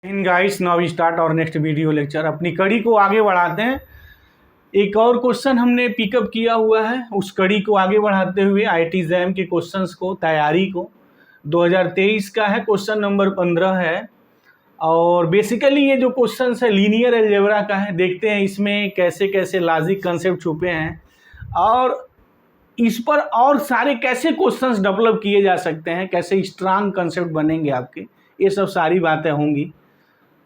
In guys now we start our next video lecture. अपनी कड़ी को आगे बढ़ाते हैं। एक और क्वेश्चन हमने पिकअप किया हुआ है, उस कड़ी को आगे बढ़ाते हुए आईआईटी जैम के क्वेश्चंस को तैयारी को 2023 का है, क्वेश्चन नंबर 15 है। और बेसिकली ये जो क्वेश्चंस है लीनियर अलजेब्रा का है। देखते हैं इसमें कैसे कैसे लॉजिक कंसेप्ट छुपे हैं और इस पर और सारे कैसे क्वेश्चंस डेवलप किए जा सकते हैं, कैसे स्ट्रांग कंसेप्ट बनेंगे आपके, ये सब सारी बातें होंगी।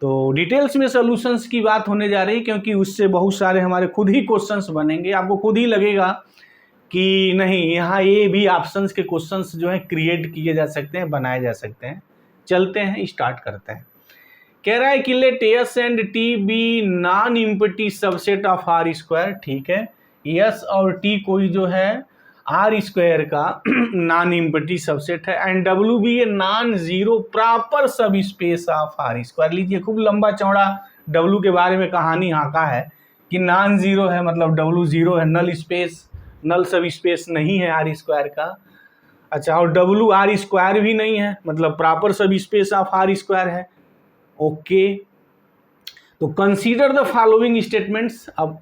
तो डिटेल्स में सॉल्यूशंस की बात होने जा रही है, क्योंकि उससे बहुत सारे हमारे खुद ही क्वेश्चंस बनेंगे। आपको खुद ही लगेगा कि नहीं, यहाँ ये भी ऑप्शंस के क्वेश्चंस जो हैं क्रिएट किए जा सकते हैं, बनाए जा सकते हैं। चलते हैं, स्टार्ट करते हैं। कह रहा है कि let S and T be non empty subset of R square. ठीक है, एस और टी कोई जो है आर स्क्वायर का नॉन इम्पटी सबसेट है एंड डब्ल्यू भी ये non zero proper subspace of R square. लीजिए, खूब लंबा चौड़ा डब्ल्यू के बारे में कहानी हाँका है कि नॉन जीरो है, मतलब डब्ल्यू जीरो है, नल स्पेस, नल सब स्पेस नहीं है आर स्क्वायर का। अच्छा, और डब्ल्यू आर स्क्वायर भी नहीं है, मतलब proper subspace of R square है। ओके, तो कंसीडर द फॉलोइंग स्टेटमेंट्स। अब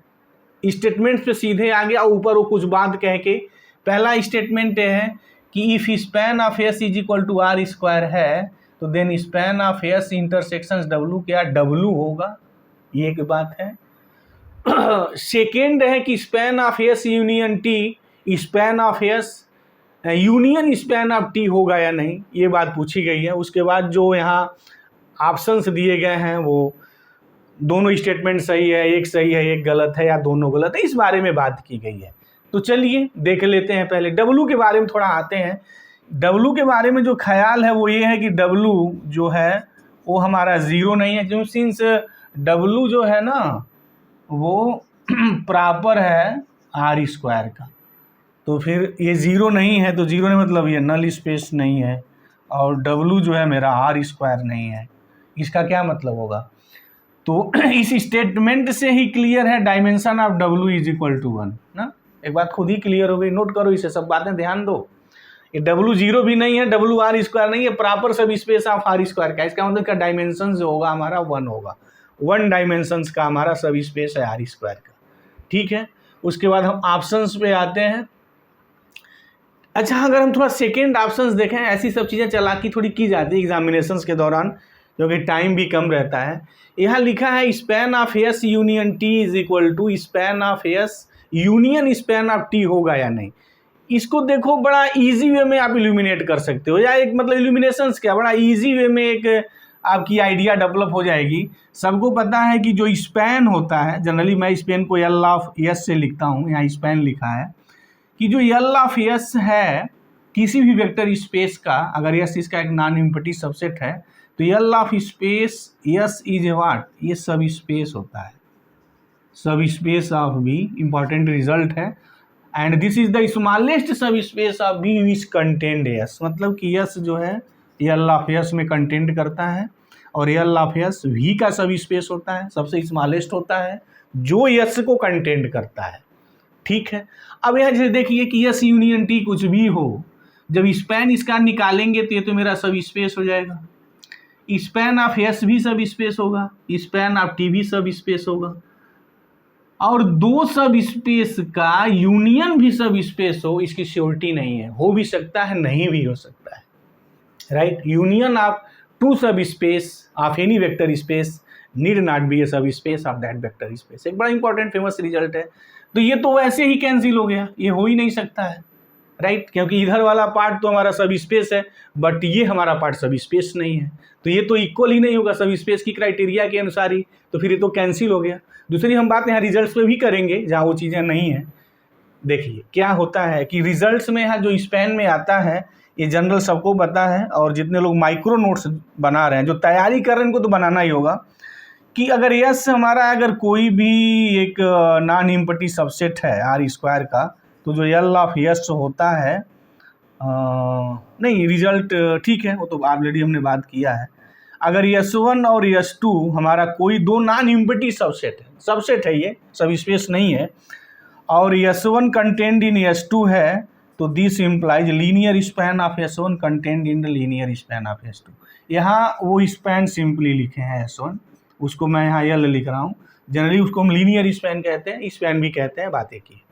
स्टेटमेंट्स पे सीधे आ गया, ऊपर वो कुछ बात कह के। पहला स्टेटमेंट है कि if span of S is equal to R square है तो then span of S intersection W क्या डब्ल्यू होगा, ये एक बात है। सेकेंड है कि span of S union T, span of S union span of T होगा या नहीं, ये बात पूछी गई है। उसके बाद जो यहाँ ऑप्शंस दिए गए हैं वो दोनों स्टेटमेंट सही है, एक सही है एक गलत है, या दोनों गलत है, इस बारे में बात की गई है। तो चलिए देख लेते हैं। पहले डब्लू के बारे में थोड़ा आते हैं। डब्लू के बारे में जो ख्याल है वो ये है कि डब्लू जो है वो हमारा ज़ीरो नहीं है, जो सिंस डब्लू जो है ना वो प्रॉपर है आर स्क्वायर का, तो फिर ये ज़ीरो नहीं है, तो ज़ीरो नहीं मतलब ये नल स्पेस नहीं है, और डब्लू जो है मेरा आर स्क्वायर नहीं है। इसका क्या मतलब होगा? तो इस स्टेटमेंट से ही क्लियर है dimension of W is equal to 1 ना। एक बात खुद ही क्लियर हो गई, नोट करो इसे, सब बातें ध्यान दो। ये डब्ल्यू जीरो भी नहीं है, डब्ल्यू आर स्क्वायर नहीं है, proper subspace of R square का। इसका मतलब क्या डायमेंशन जो होगा हमारा 1 होगा, 1 डायमेंशंस का हमारा सब स्पेस है आर स्क्वायर का। ठीक है, उसके बाद हम ऑप्शंस पे आते हैं। अच्छा, अगर हम थोड़ा सेकेंड ऑप्शंस देखें, ऐसी सब चीज़ें चालाकी थोड़ी की जाती है एग्जामिनेशंस के दौरान, क्योंकि टाइम भी कम रहता है। यहाँ लिखा है span of S union T is equal to span of S union span of T होगा या नहीं। इसको देखो, बड़ा इजी वे में आप इल्यूमिनेट कर सकते हो, या एक मतलब इल्यूमिनेशंस क्या, बड़ा इजी वे में एक आपकी आइडिया डेवलप हो जाएगी। सबको पता है कि जो स्पैन होता है, जनरली मैं स्पैन को एल ऑफ एस से लिखता हूँ, यहाँ स्पैन लिखा है कि जो एल ऑफ एस है किसी भी वेक्टर स्पेस का, अगर एस इसका एक नॉन इम्पटी सबसेट है तो L of space S is what, ये सब स्पेस होता है, subspace of B, important result है। And this is the smallest subspace of B which contained S, मतलब कि एस जो है एल ऑफ एस में कंटेंट करता है, और एल ऑफ एस वी का सब स्पेस होता है, सबसे स्मॉलेस्ट होता है जो एस को कंटेंट करता है। ठीक है, अब यहाँ जैसे देखिए कि एस यूनियन टी कुछ भी हो, जब स्पैन इसका निकालेंगे तो ये तो मेरा सब स्पेस हो जाएगा। स्पैन ऑफ एस भी सब स्पेस होगा, स्पैन ऑफ टी भी सब स्पेस होगा, और दो सब स्पेस का यूनियन भी सब स्पेस हो, इसकी श्योरिटी नहीं है। हो भी सकता है, नहीं भी हो सकता है, right. Union of two subspace of any vector space need not be a subspace of that vector space. एक बड़ा इंपॉर्टेंट फेमस रिजल्ट है। तो ये तो वैसे ही कैंसिल हो गया, ये हो ही नहीं सकता है, राइट, क्योंकि इधर वाला पार्ट तो हमारा सब स्पेस है, बट ये हमारा पार्ट सब स्पेस नहीं है, तो ये तो इक्वल ही नहीं होगा सब स्पेस की क्राइटेरिया के अनुसार ही, तो फिर ये तो कैंसिल हो गया। दूसरी हम बात यहाँ रिजल्ट्स पे भी करेंगे जहाँ वो चीज़ें नहीं हैं। देखिए क्या होता है कि रिजल्ट्स में यहाँ जो स्पैन में आता है ये जनरल सबको पता है, और जितने लोग माइक्रो नोट्स बना रहे हैं, जो तैयारी कर रहे हैं, उनको तो बनाना ही होगा कि अगर यस हमारा अगर कोई भी एक नॉन इम्पटी सबसेट है आर स्क्वायर का, तो जो एल ऑफ यस होता है नहीं, रिजल्ट ठीक है, वो तो ऑलरेडी हमने बात किया है। अगर S1 और S2 हमारा कोई दो नॉन इम्पटी सबसेट है, ये सब स्पेस नहीं है, और S1 कंटेंड इन S2 है, तो this implies linear span of S1 contained in the linear span of S2। यहाँ वो स्पैन सिंपली लिखे हैं S1, उसको मैं यहाँ L लिख रहा हूँ। जनरली उसको हम लीनियर स्पैन कहते हैं, स्पैन भी कहते हैं, बातें की।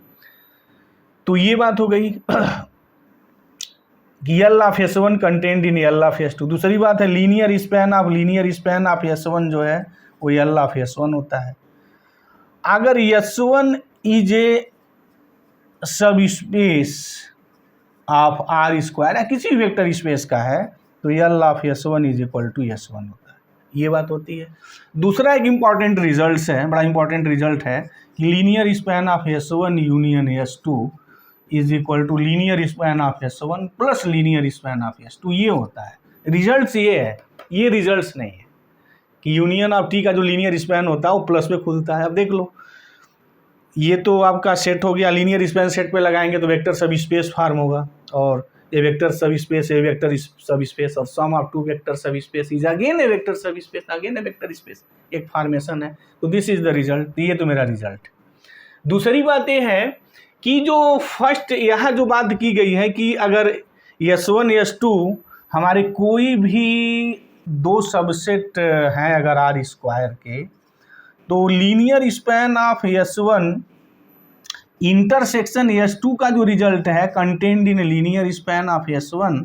तो ये बात हो गई कि L of S1 content in L of S2। दूसरी बात है लीनियर स्पैन ऑफ S1 जो है वो L ऑफ S1 होता है। अगर S1 is a subspace of R square या किसी वेक्टर स्पेस का है तो L of S1 is equal to S1 होता है। ये बात होती है। दूसरा एक इम्पॉर्टेंट रिजल्ट है, बड़ा इंपॉर्टेंट रिजल्ट है कि linear span of S1 union S2 is equal to linear span of S1 plus linear span of S2। ये होता है रिजल्ट्स, ये है, ये रिजल्ट्स नहीं है कि यूनियन ऑफ T का जो लीनियर स्पैन होता है वो प्लस पे खुलता है। अब देख लो, ये तो आपका सेट हो गया, लीनियर स्पैन सेट पे लगाएंगे तो वेक्टर सब स्पेस फॉर्म होगा, और ए वेक्टर सब स्पेस, ए वेक्टर सब स्पेस, और सम ऑफ टू वेक्टर सब space is again A vector सब स्पेस, अगेन ए वेक्टर स्पेस, एक फॉर्मेशन है। तो दिस इज द रिजल्ट, ये तो मेरा रिजल्ट। दूसरी बात ये है कि जो फर्स्ट यहाँ जो बात की गई है कि अगर S1 S2 हमारे कोई भी दो सबसेट हैं अगर R स्क्वायर के, तो linear span of S1 intersection S2 का जो रिजल्ट है content in linear span of S1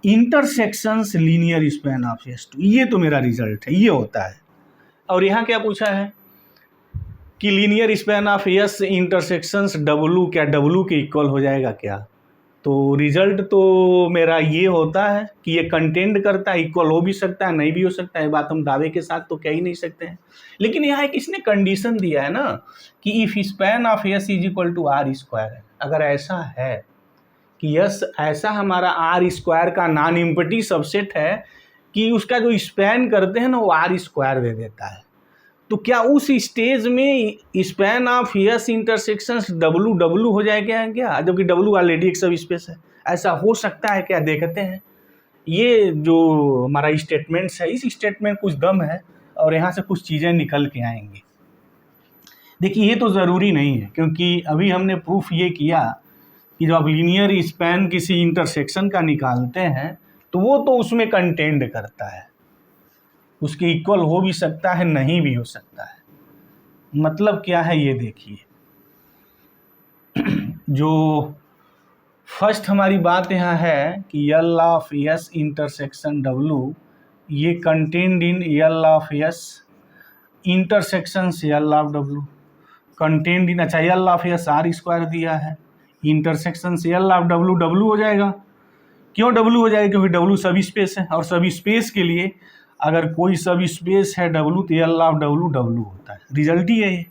intersections linear span of S2। ये तो मेरा रिजल्ट है, ये होता है। और यहाँ क्या पूछा है कि linear span of S intersections W, क्या W के इक्वल हो जाएगा क्या? तो रिजल्ट तो मेरा ये होता है कि ये कंटेंट करता है, इक्वल हो भी सकता है, नहीं भी हो सकता है, बात हम दावे के साथ तो कह ही नहीं सकते हैं। लेकिन यहाँ एक इसने कंडीशन दिया है ना कि if span of S is equal to R square है। अगर ऐसा है कि S ऐसा हमारा R स्क्वायर का नॉन इम्पटी सबसेट है कि उसका जो स्पैन करते हैं ना वो R स्क्वायर दे देता है, तो क्या उस स्टेज में span of S intersections W हो जाएगा क्या? जबकि W ऑलरेडी एक सब स्पेस है, ऐसा हो सकता है क्या? देखते हैं। ये जो हमारा स्टेटमेंट्स है, इस स्टेटमेंट कुछ दम है और यहाँ से कुछ चीज़ें निकल के आएंगी। देखिए ये तो ज़रूरी नहीं है, क्योंकि अभी हमने प्रूफ ये किया कि जब आप लीनियर स्पैन किसी इंटरसेक्शन का निकालते हैं तो वो तो उसमें कंटेंट करता है, उसके इक्वल हो भी सकता है, नहीं भी हो सकता है। मतलब क्या है ये देखिए, जो फर्स्ट हमारी बात यहाँ है कि L of S intersection W, ये contained in L of S intersection से L ऑफ W कंटेंड इन, अच्छा L of S R square दिया है, इंटरसेक्शन से L ऑफ W W हो जाएगा। क्यों W हो जाएगा? क्योंकि W सब स्पेस है, और सब स्पेस के लिए अगर कोई सब स्पेस है W तो L ऑफ W W होता है। रिजल्ट ही है ये।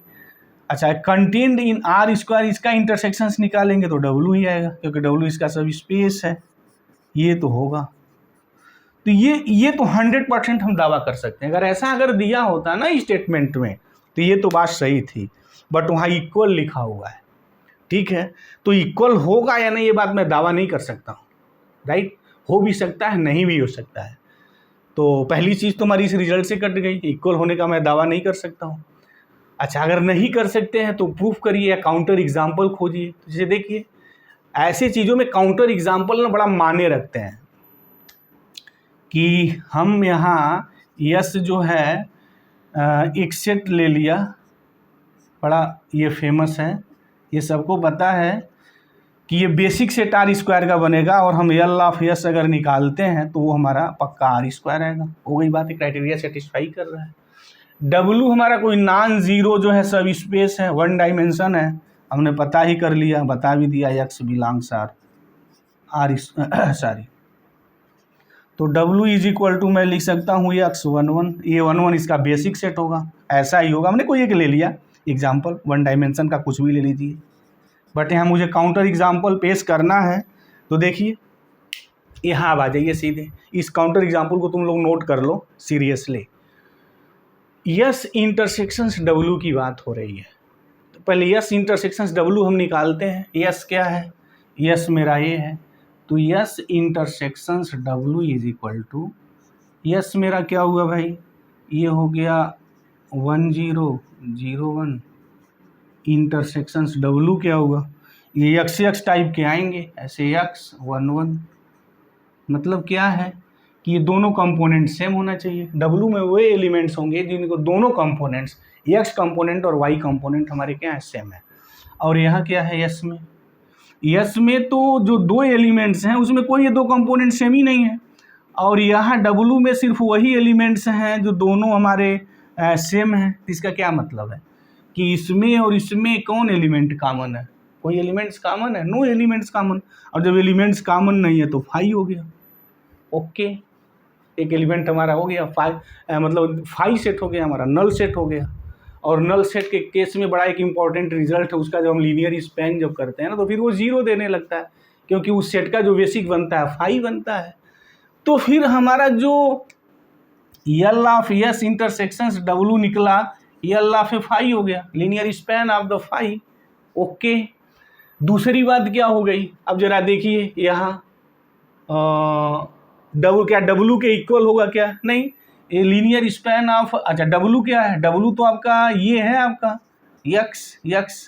अच्छा, कंटेंट इन R स्क्वायर, इसका इंटरसेक्शंस निकालेंगे तो W ही आएगा, क्योंकि W इसका सब स्पेस है, ये तो होगा। तो ये तो 100% हम दावा कर सकते हैं। अगर दिया होता ना स्टेटमेंट में तो ये तो बात सही थी, बट वहाँ इक्वल लिखा हुआ है, ठीक है। तो इक्वल होगा या नहीं ये बात मैं दावा नहीं कर सकता हूँ, राइट। हो भी सकता है, नहीं भी हो सकता है। तो पहली चीज़ तो हमारी इस रिजल्ट से कट गई, इक्वल होने का मैं दावा नहीं कर सकता हूँ। अच्छा, अगर नहीं कर सकते हैं तो प्रूफ करिए या काउंटर एग्जाम्पल खोजिए। तो जैसे देखिए, ऐसी चीज़ों में काउंटर एग्जाम्पल ना बड़ा मायने रखते हैं कि हम यहाँ यस जो है एक सेट ले लिया, बड़ा ये फेमस है, ये सबको पता है कि ये बेसिक सेट R स्क्वायर का बनेगा, और हम L ऑफ S अगर निकालते हैं तो वो हमारा पक्का R स्क्वायर आएगा। हो गई बात, क्राइटेरिया सेटिस्फाई कर रहा है। W हमारा कोई नॉन जीरो जो है सब स्पेस है, वन डायमेंशन है, हमने पता ही कर लिया, बता भी दिया X बिलोंग्स R सॉरी। तो W इज इक्वल टू मैं लिख सकता हूँ X 11, ये 11 इसका बेसिक सेट होगा, ऐसा ही होगा। हमने कोई एक ले लिया एग्जाम्पल, वन डायमेंशन का कुछ भी ले लीजिए, बट यहाँ मुझे काउंटर एग्जाम्पल पेश करना है। तो देखिए यहाँ आ जाइए सीधे, इस काउंटर एग्जाम्पल को तुम लोग नोट कर लो सीरियसली। यस इंटरसेक्शंस W की बात हो रही है, तो पहले यस इंटरसेक्शंस W हम निकालते हैं। यस क्या है? यस मेरा ये है, तो S intersections W is equal to, S मेरा क्या हुआ भाई? ये हो गया 1001 इंटरसेक्शंस W क्या हुआ? ये x टाइप के आएंगे ऐसे, X 11 मतलब क्या है कि ये दोनों कंपोनेंट सेम होना चाहिए। डब्लू में वो एलिमेंट्स होंगे जिनको दोनों कंपोनेंट्स एक्स कंपोनेंट और वाई कंपोनेंट हमारे क्या है, सेम है। और यहाँ क्या है, यस में, यस में तो जो दो एलिमेंट्स हैं उसमें कोई ये दो कंपोनेंट सेम ही नहीं है। और यहाँ डब्लू में सिर्फ वही एलिमेंट्स हैं जो दोनों हमारे सेम हैं। इसका क्या मतलब है कि इसमें और इसमें कौन एलिमेंट कॉमन है? कोई एलिमेंट्स कॉमन है? No elements common. और जब एलिमेंट्स कॉमन नहीं है तो फाई हो गया। ओके, एक एलिमेंट हमारा हो गया फाई, मतलब फाई सेट हो गया हमारा, नल सेट हो गया। और नल सेट के केस में बड़ा एक इंपॉर्टेंट रिजल्ट है उसका, जब हम लीनियर स्पैन जब करते हैं ना तो फिर वो जीरो देने लगता है, क्योंकि उस सेट का जो बेसिक बनता है फाई बनता है। तो फिर हमारा जो L of S intersections W निकला, यल ऑफ फाई हो गया, linear span of the phi. Okay, दूसरी बात क्या हो गई, अब जरा देखिए यहाँ डब्लू क्या डब्लू के इक्वल होगा क्या? नहीं, ये लीनियर स्पैन ऑफ, अच्छा डब्लू क्या है? डब्लू तो आपका ये है आपका यक्स, यक्स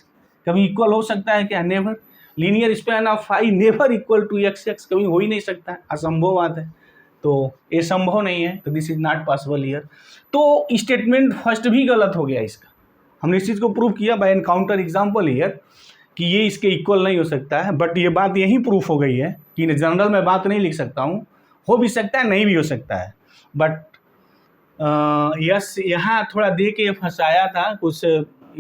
कभी इक्वल हो सकता है क्या? Never. Linear span of phi never equal to X, X कभी हो ही नहीं सकता है, असंभव बात है। तो ये संभव नहीं है, तो this is not possible here. तो स्टेटमेंट फर्स्ट भी गलत हो गया इसका। हमने इस चीज़ को प्रूव किया बाय एनकाउंटर एग्जाम्पल हियर कि ये इसके इक्वल नहीं हो सकता है। बट ये बात यही प्रूफ हो गई है कि जनरल में बात नहीं लिख सकता हूँ, हो भी सकता है नहीं भी हो सकता है। बट यस यहाँ थोड़ा दे के फंसाया था, कुछ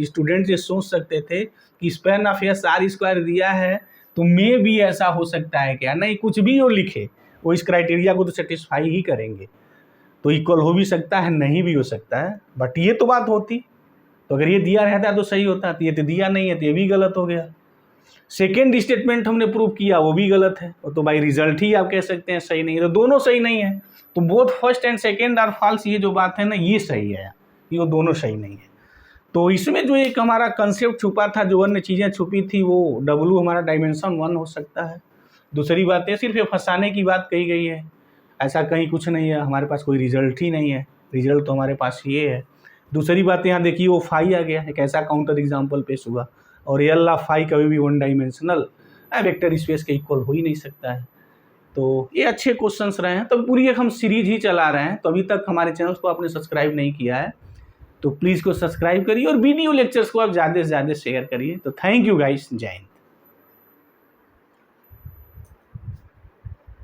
स्टूडेंट ये सोच सकते थे कि span of S R square दिया है तो मे भी ऐसा हो सकता है क्या? नहीं, कुछ भी वो लिखे वो इस क्राइटेरिया को तो सेटिस्फाई ही करेंगे। तो इक्वल हो भी सकता है, नहीं भी हो सकता है। बट ये तो बात होती, तो अगर ये दिया रहता तो सही होता, तो ये तो दिया नहीं है तो ये भी गलत हो गया। सेकेंड स्टेटमेंट हमने प्रूव किया वो भी गलत है, तो बाई रिजल्ट ही आप कह सकते हैं सही नहीं है। तो दोनों सही नहीं है, तो both first and second are false, ये जो बात है ना ये सही है कि वो दोनों सही नहीं है। तो इसमें जो एक हमारा कंसेप्ट छुपा था, जो अन्य चीज़ें छुपी थी, वो डब्लू हमारा डायमेंशन 1 हो सकता है। दूसरी बात है सिर्फ ये फंसाने की बात कही गई है, ऐसा कहीं कुछ नहीं है, हमारे पास कोई रिजल्ट ही नहीं है, रिजल्ट तो हमारे पास ये है। दूसरी बात यहाँ देखिए वो फाई आ गया, एक ऐसा काउंटर एग्जाम्पल पेश हुआ। और एल ऑफ फाई कभी भी वन डायमेंशनल वेक्टर स्पेस के इक्वल हो ही नहीं सकता है। तो ये अच्छे क्वेश्चंस रहे हैं। तो पूरी एक हम सीरीज ही चला रहे हैं, तो अभी तक हमारे चैनल को आपने सब्सक्राइब नहीं किया है तो प्लीज़ को सब्सक्राइब करिए और वीडियो लेक्चर्स को आप ज़्यादा से ज़्यादा शेयर करिए। तो थैंक यू गाइस, जय हिंद।